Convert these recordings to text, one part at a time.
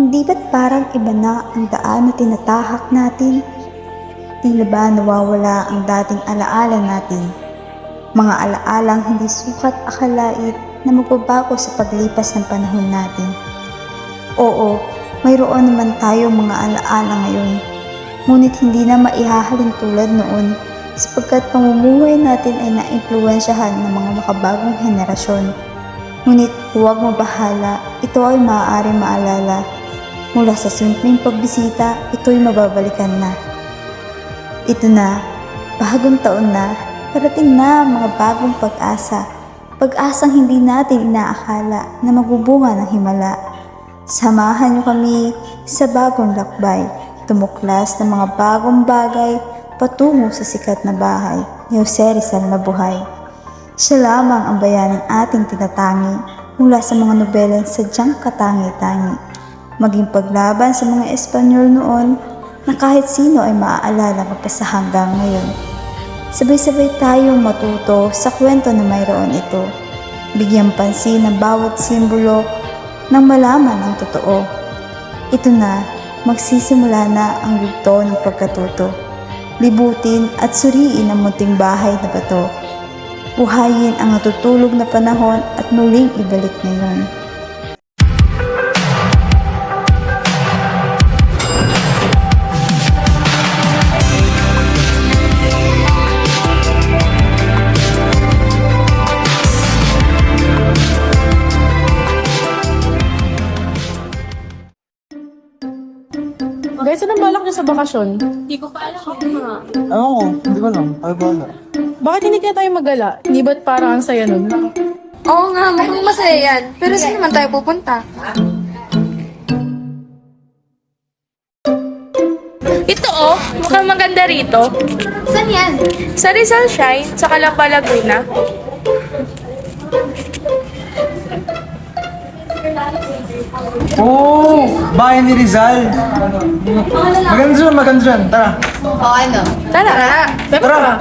Hindi ba't parang iba na ang daan na tinatahak natin? Tila ba nawawala ang dating alaala natin? Mga alaalang hindi sukat akalain na magbabago sa paglipas ng panahon natin. Oo, mayroon naman tayong mga alaala ngayon. Ngunit hindi na maihahalin tulad noon sapagkat pamumuhay natin ay naimpluwensyahan ng mga makabagong henerasyon. Ngunit huwag mabahala, ito ay maaaring maalala. Mula sa simpleng pagbisita, ito'y mababalikan na. Ito na, bagong taon na, parating na ang mga bagong pag-asa. Pag-asang hindi natin inaakala na magbubunga ng himala. Samahan niyo kami sa bagong lakbay, tumuklas ng mga bagong bagay patungo sa sikat na bahay ni Jose Rizal na buhay. Siya lamang ang bayaning ating tinatangi mula sa mga nobelang sadyang katangi-tangi. Maging paglaban sa mga Espanyol noon na kahit sino ay maaalala pa sa hanggang ngayon. Sabay-sabay tayong matuto sa kwento na mayroon ito. Bigyang pansin ang bawat simbolo nang malaman ang totoo. Ito na, magsisimula na ang yugto ng pagkatuto. Libutin at suriin ang munting bahay na bato. Buhayin ang natutulog na panahon at muling ibalik ngayon. Guys, anong balak niyo sa bakasyon? Hindi ko pa alam nga. Hindi ko alam. Ay, bala. Bakit hindi kaya tayo magala? Hindi ba't parang ang saya nun? Oo nga, mukhang masaya yan. Pero saan naman tayo pupunta? Ito oh, mukhang maganda rito. Saan yan? Sa Rizal Shrine, sa Calamba, Laguna. Oh, bahay ni Rizal. Maganda dyan. Tara. Tara, bebe Tara. ka.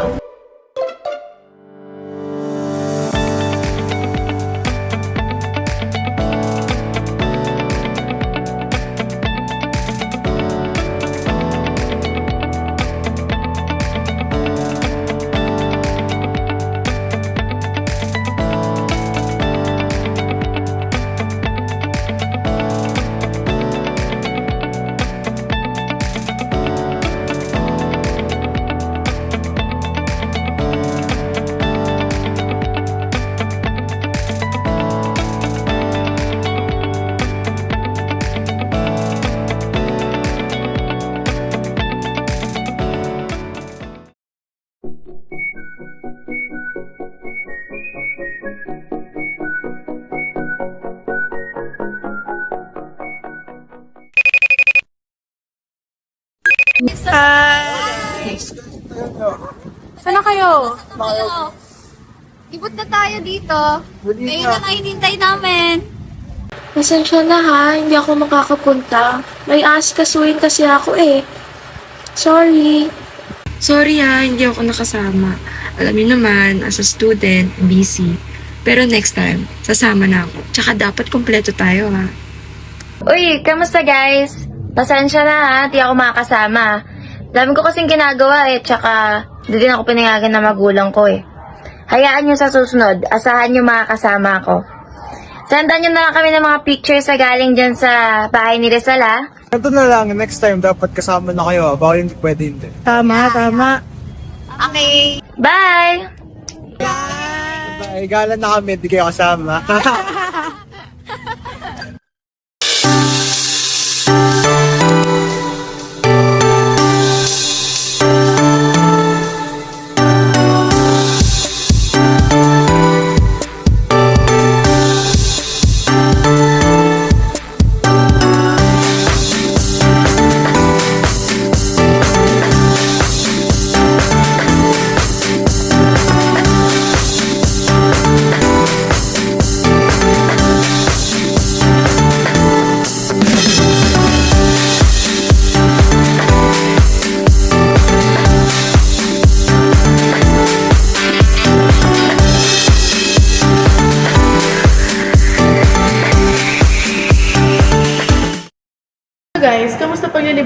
Sana kayo? Ibot na tayo dito. Ngayon na nahinintay namin. Pasensya na ha, hindi ako makakapunta. May asikasuhin kasi ako eh. Sorry. Sorry ha, hindi ako nakasama. Alam niyo naman, as a student, busy. Pero next time, sasama na ako. Tsaka dapat kompleto tayo ha. Uy, kamusta guys? Pasensya na ha, di ako makakasama. Dami ko kasing ginagawa eh, tsaka di din ako pinayagan ng magulang ko eh. Hayaan nyo sa susunod, asahan nyo makakasama ako. Sendan nyo na lang kami ng mga pictures sa galing dyan sa bahay ni Rizal ha. Ito na lang, next time dapat kasama na kayo. Baka hindi pwede hindi. Tama. Okay. Bye! Bye, gala na kami, hindi kayo kasama.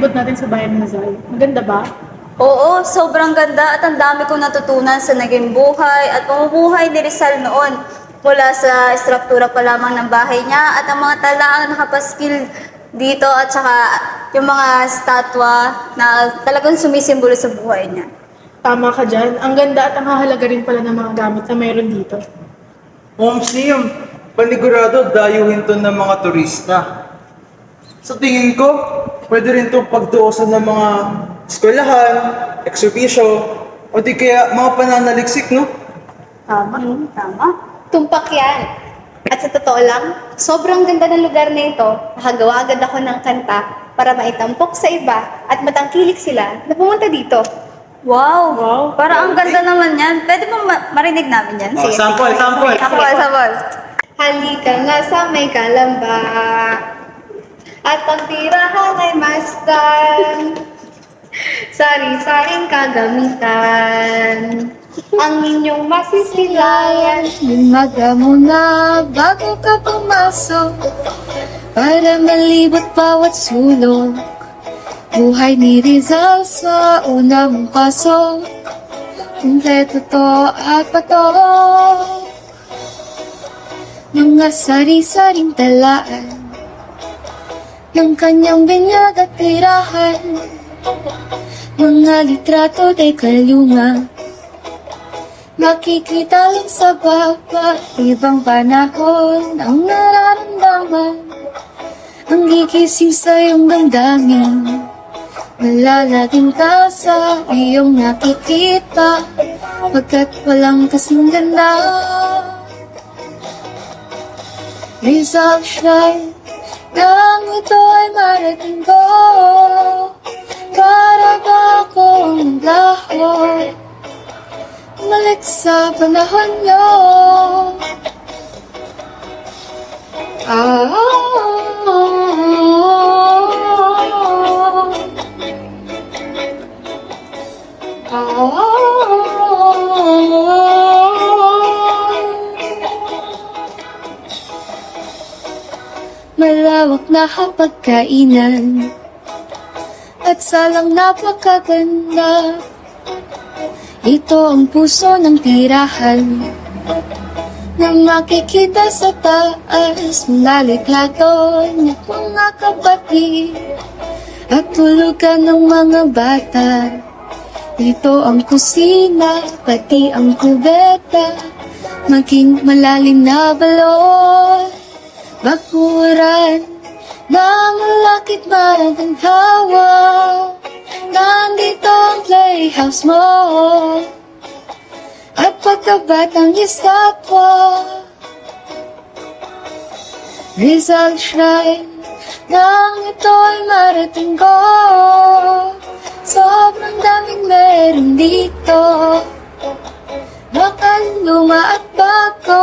palibot natin sa bayan ng Rizal. Maganda ba? Oo, sobrang ganda at ang dami kong natutunan sa naging buhay at pamumuhay ni Rizal noon. Mula sa estruktura pa lamang ng bahay niya at ang mga talaang nakapaskil dito at saka yung mga statwa na talagang sumisimbolo sa buhay niya. Tama ka dyan. Ang ganda at ang hahalaga rin pala ng mga gamit na mayroon dito. Museum, panigurado dayuhin to ng mga turista. Sa tingin ko, pwede rin itong pagtuusan ng mga eskwelahan, eksibisyo, o di kaya mga pananaliksik, no? Tama, tama. Tumpak yan. At sa totoo lang, sobrang ganda ng lugar na ito. Nakagawa agad ako ng kanta para maitampok sa iba at matangkilik sila na pumunta dito. Wow, para ang ganda naman yan. Pwede mo marinig namin yan? Oh, sample. Sample. Halika nga sa may kalamba at ang tirahan ay masdan. Sari-saring kagamitan ang inyong masisilayan. Umaga muna bago ka pumasok para malibot bawat sulok. Buhay ni Rizal sa unang pasok, kumpleto to at patok. Mga sari-saring talaan ng kanyang binyag at tirahan. Mga litrato de kaluma, makikita lang sa baba. Ibang panahon ang nararamdaman, ang gigising sa iyong damdamin. Malalaging ka sa iyong nakikita, pagkat walang kasing ganda. Rizal shine, nang ito ay marating ko. Para ba akong naglaho, umalik sa panahon nyo. Malawak na hapagkainan at salang napakaganda. Ito ang puso ng tirahan na makikita sa taas. Naliklato ng mga kapatid at tulugan ng mga bata. Ito ang kusina, pati ang kubeta, maging malalim na balon. Bakuran na malakit maganhawa, nandito ang playhouse mo at pagkabatang estatwa. Rizal Shrine, nang ito ay marating ko. Sobrang daming meron dito, makaluma at bago.